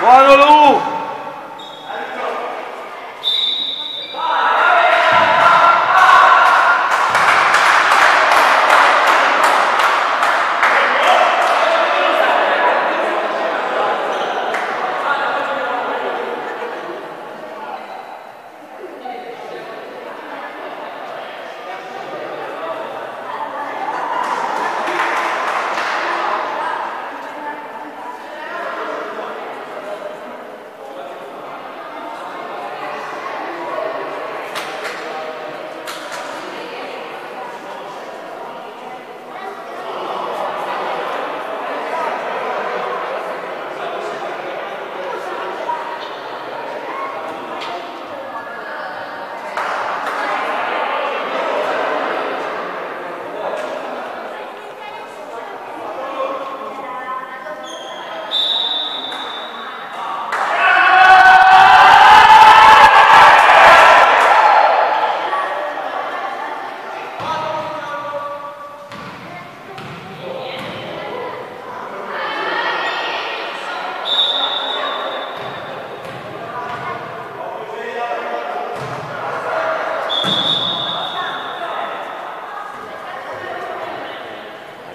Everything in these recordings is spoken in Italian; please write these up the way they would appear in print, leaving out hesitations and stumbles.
Buono Lu!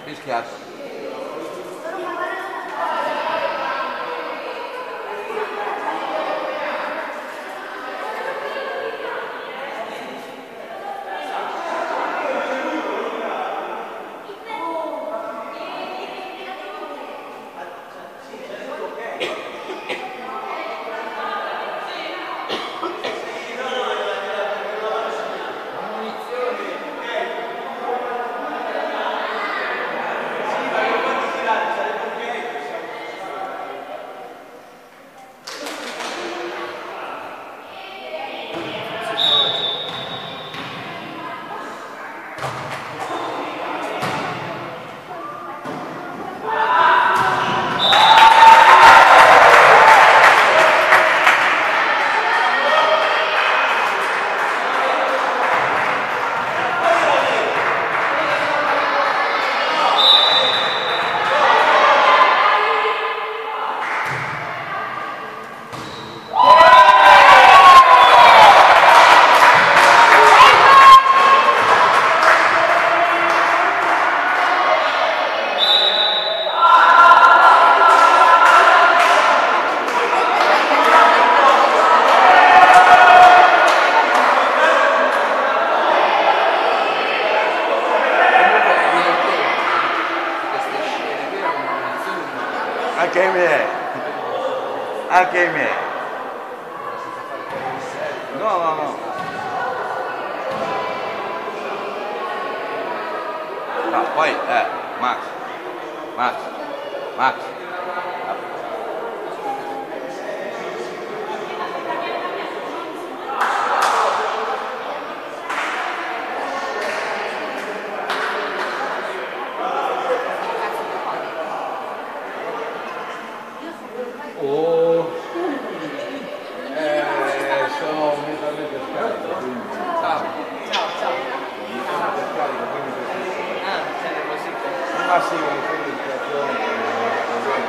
Fischiato. Anche i miei, anche i miei. No, no, no. No, poi, Max, Max, Max. Oh, sono mentalmente scarico, quindi Ciao. Ciao, ciao. mentalmente scarico, quindi Ah, siete così. ma sì, con l'informazione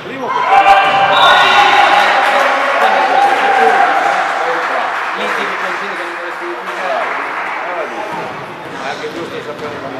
primo che è anche giusto sapere come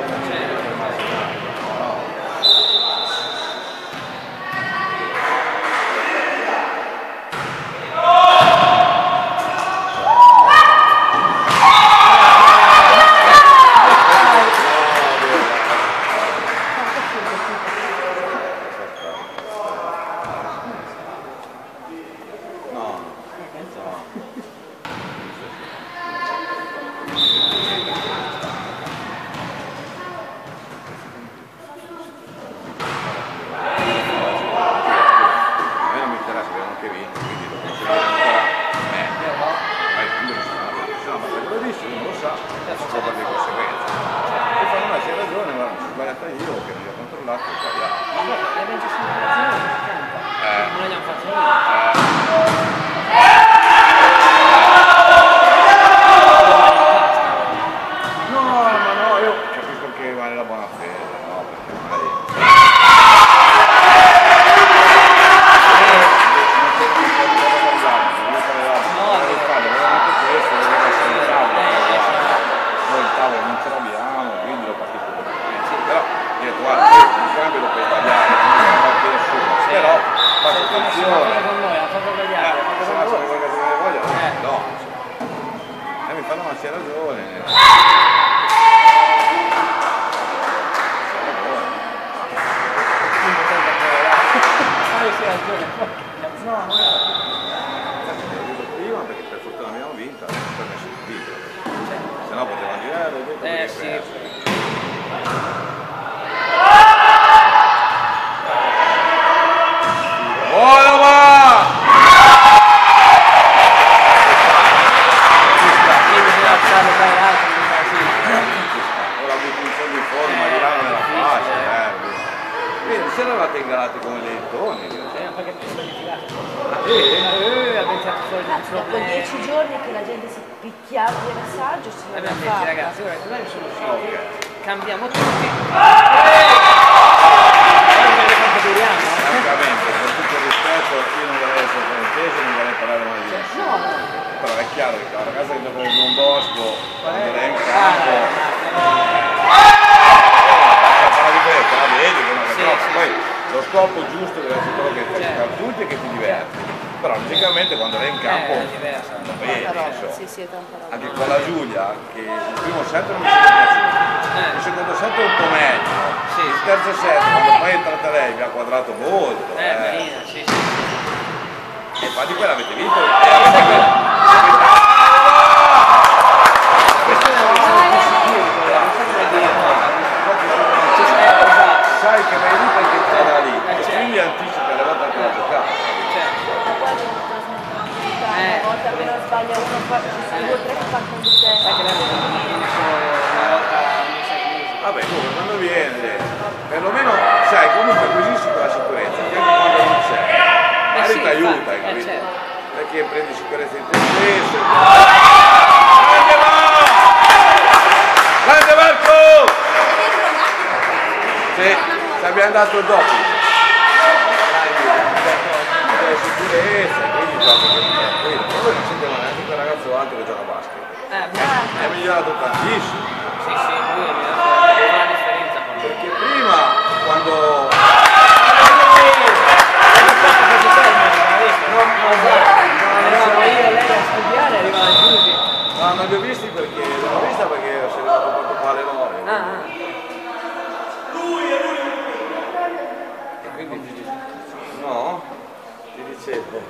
dopo 10 giorni che la gente si picchiava di massaggio, si abbiamo detto ragazzi, ora sono usciti, cambiamo tutti. Francamente, con tutto il rispetto, io non vorrei essere francese, non vorrei parlare mai di nessuno. no. Però è chiaro che la ragazza che gioca nel Don Bosco, quando è in campo, fa la differenza, la vedi che non è troppo. Poi lo scopo giusto deve essere quello che fai giocare tutti e che ti diverti. Però logicamente quando lei è in campo è diverso. lo vedi, Sì, sì, è tanta roba. anche con la Giulia, che il primo set non mi sembra piaciuto, il secondo set è un po' meglio, il terzo set quando poi è entrata lei mi ha quadrato molto. Marina, sì. E infatti poi l'avete vinto. Sai che vai lì perché stai da lì, e quindi anticipa le volte anche la giocata. Una volta appena sbaglia uno, ci sono 2 o 3 che partono di te. Sai che lei una volta ogni 6 mesi. Vabbè, comunque quando viene, perlomeno sai comunque così si fa la sicurezza, anche quando non c'è. Magari sì, ti aiuta, infatti, capito? certo. Perché prendi sicurezza in te stesso. Grande Marco! Grande Marco! Sì, ci abbiamo dato il doppio. Sicurezza, quindi gioca tranquillo. Poi non sentiamo neanche quel ragazzo alto che gioca a basket. È migliorato tantissimo. Sì, lui mi ha fatto una differenza con me. Perché prima quando Eravamo io e lei a studiare, arrivava chiusi. no, non li ho visti perché l'ho vista perché si è venuto proprio qua alle 9. E quindi no? Ti dicevo,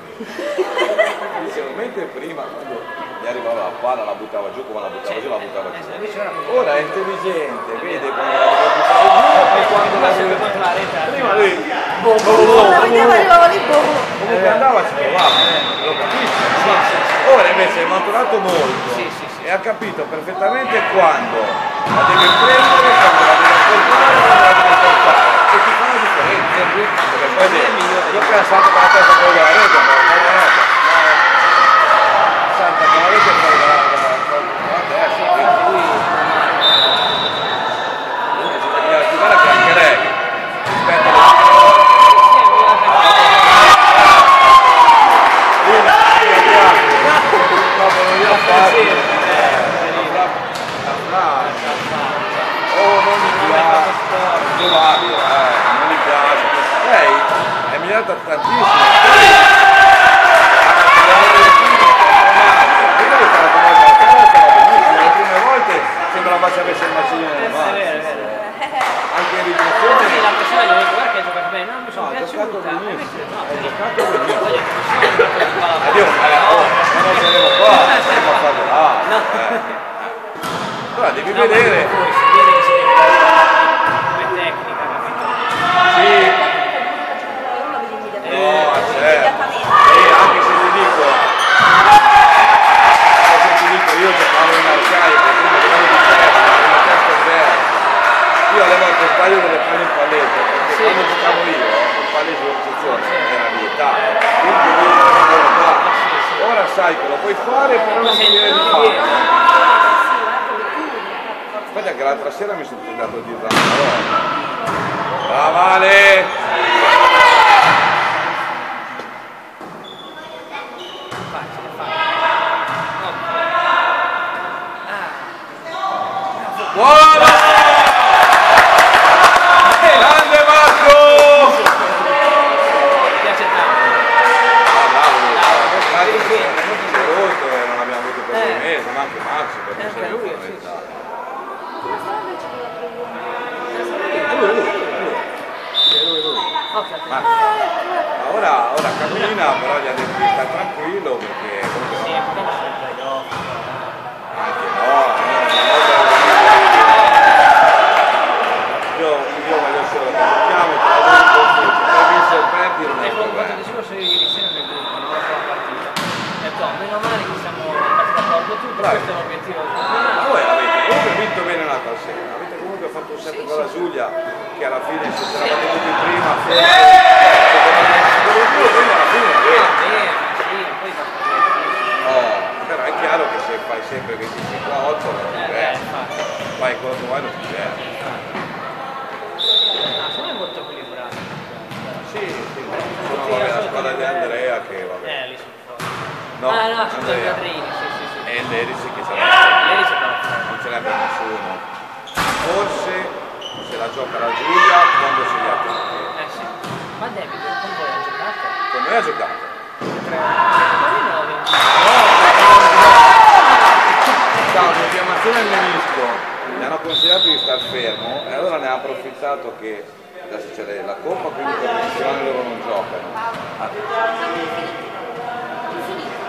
mentre prima quando gli arrivava la palla la buttava giù, come la buttava giù, la buttava giù. Ora è intelligente, vede quando la deve buttare giù e quando la deve... Prima lui La vedeva, arrivava lì, comunque andava ci provava, lo capisco. Ora invece è maturato molto e ha capito perfettamente quando la deve prendere, quando la deve portare, quando la deve portare. E ti fa la differenza. Perché poi io pensato con la testa fuori dalla rete, ma non è nota. Santa con la rete fuori dalla testa, quindi guarda che anche lei rispetto alle migliorata tantissimo. Le prime volte sembrava che avesse il macigno nelle mani. Anche in ripetizione. La persona gli ha detto guarda che ha giocato bene, no, mi sono Ha giocato piaciuta. benissimo. No, Ha giocato benissimo. voglio che non Addio, non saremo qua, saremo a fare là. Allora devi vedere. Si vede che si deve come tecnica, capito? Sì. Uno lo vedi immediatamente. No, certo. Immediatamente. E anche se ti dico, io giocavo in arcaico, prima giocavo di testa, una testa diversa. Io alle volte sbaglio delle palle in palleggio, perché quando giocavo io, in palleggio di posizione era vietato. Quindi io giocavo qua. Ora sai che lo puoi fare, però non ti viene di fare. Aspetta che l'altra sera mi sono tentato di dire una parola. Va Vale! Buono! Grande Marco! Mi piace tanto. Non abbiamo avuto per un mese, ma anche Max per me Anche lui, fondamentale. Ma ora cammina, però gli ha detto di stare tranquillo perché comunque io voglio solo che giochiamo, te la devo per vincere o perdi non è un problema. Discorso ieri sera nel gruppo, non ho la partita. Ho detto, meno male che siamo andati d'accordo tutti, questo è l'obiettivo del campionato. Ma voi avete comunque vinto bene l'altra sera, avete comunque fatto un set con la Giulia che alla fine se ce l'avete venuti prima forse quindi alla fine è vero. Poi Però è chiaro che se fai sempre 25 a 8 non ti perdi, fai quello che vuoi non ti perdi. sono molto equilibrato. Sì, vabbè, la squadra di Andrea che vabbè. Lì sono forti. No, scusa, Andrea. Andreini, sì. E l'Eris che ce l'ha. Ieri c'è stato. Non ce n'è per nessuno. Forse se la gioca la Giulia quando si gli altri. Sì. Ma David con voi ha giocato? Con noi ha giocato. Stavo in infiammazione al menisco, mi hanno consigliato di star fermo e allora ne ha approfittato che adesso c'è la coppa, quindi per l'edizione loro non giocano.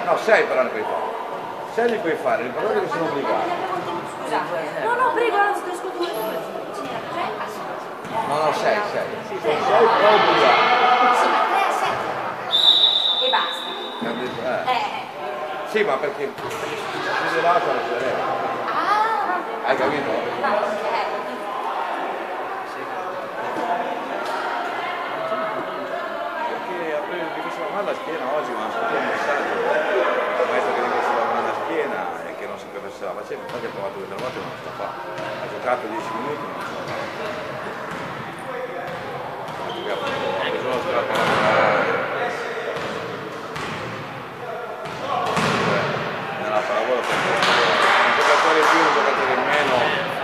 No, 6 però ne puoi fare. 6 li puoi fare, l'importante è che sono obbligati. No, prego, anzi, ti ascolto. No, 6. Sì, sono 6 però obbligati. Sì, ma 3 a 7. E basta. Sì, ma perché se là sono le hai capito? Perché mi faceva male la schiena oggi, ma ascoltato un messaggio. Il maestro che mi faceva male la schiena e che non sapeva se la faceva, infatti ha provato delle volte e non sta fa. Ha giocato 10 minuti e non sta fa. Ha giocato, ha preso lo strappo a lavorare. Nella parabola un giocatore più, un giocatore in meno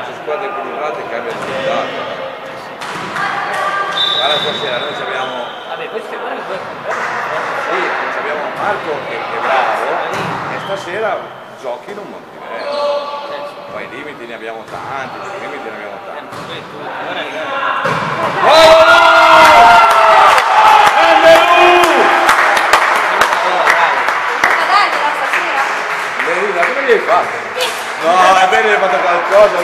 su squadre equilibrate cambia il risultato. Guarda stasera noi abbiamo Vabbè, queste qua le due sì, abbiamo Marco che è bravo e stasera giochi in un modo diverso. Poi i limiti ne abbiamo tanti, i limiti ne abbiamo tanti. Merina, come gli hai fatto? No, è bene che hai fatto qualcosa, va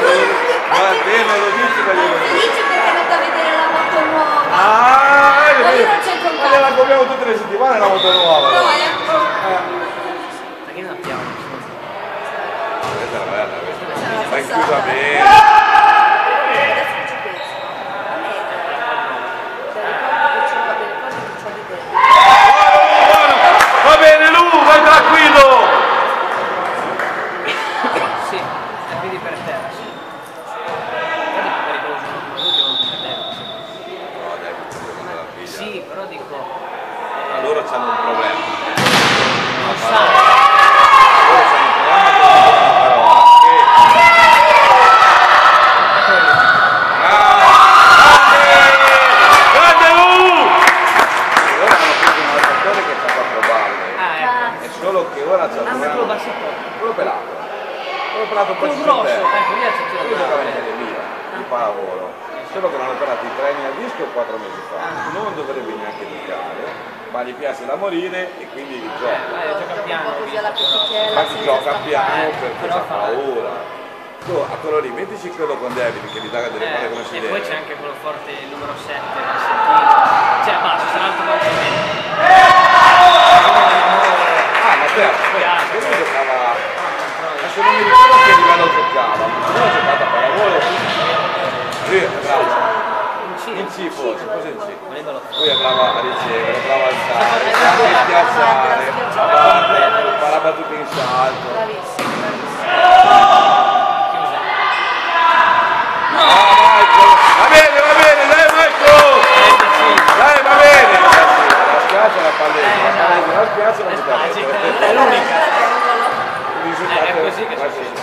bene, lo dici ma glielo dico. Dici perché è andata a vedere la moto nuova. Ah, è Ma io vero. non c'entro un Ma gliela compriamo tutte le settimane la moto nuova. No, Perché non abbiamo? Questa è bella, questa. la Ma è passata. chiusa bene. Adesso che ci penso. A me, ricordo che c'ho delle cose che c'ho di dentro. Va bene Lu, vai tranquillo! Sì, e quindi per terra, sì. Però dico pericoloso, non devono perdere. No, dai, quando la figlia. Sì, però dico... Ma loro hanno un problema. solo che l'hanno operati 3 anni a disco 4 mesi fa, non dovrebbe neanche giocare, ma gli piace da morire e quindi gioca. Gioca piano. Così alla picchichella, Infatti senza gioca staccare. piano perché Però ha fa- paura. Tu a quello lì, mettici quello con David che gli dà delle palle come si E deve. poi c'è anche quello forte, il numero 7, cioè basso, sarà alto quanto meno. Ah, ma che lui giocava. Adesso non mi ricordo a che livello giocava, ma lui ha giocato a pallavolo. Lui è bravo. In C forse in C. Lui è bravo a ricevere, bravo a alzare, anche a schiacciare, fa la battuta in salto. Bravissimo, bravissimo. Va bene, dai Marco! Dai, va bene! La spiazza la palletta, la spiazza non si dà. È l'unica. Il risultato È così che è succede.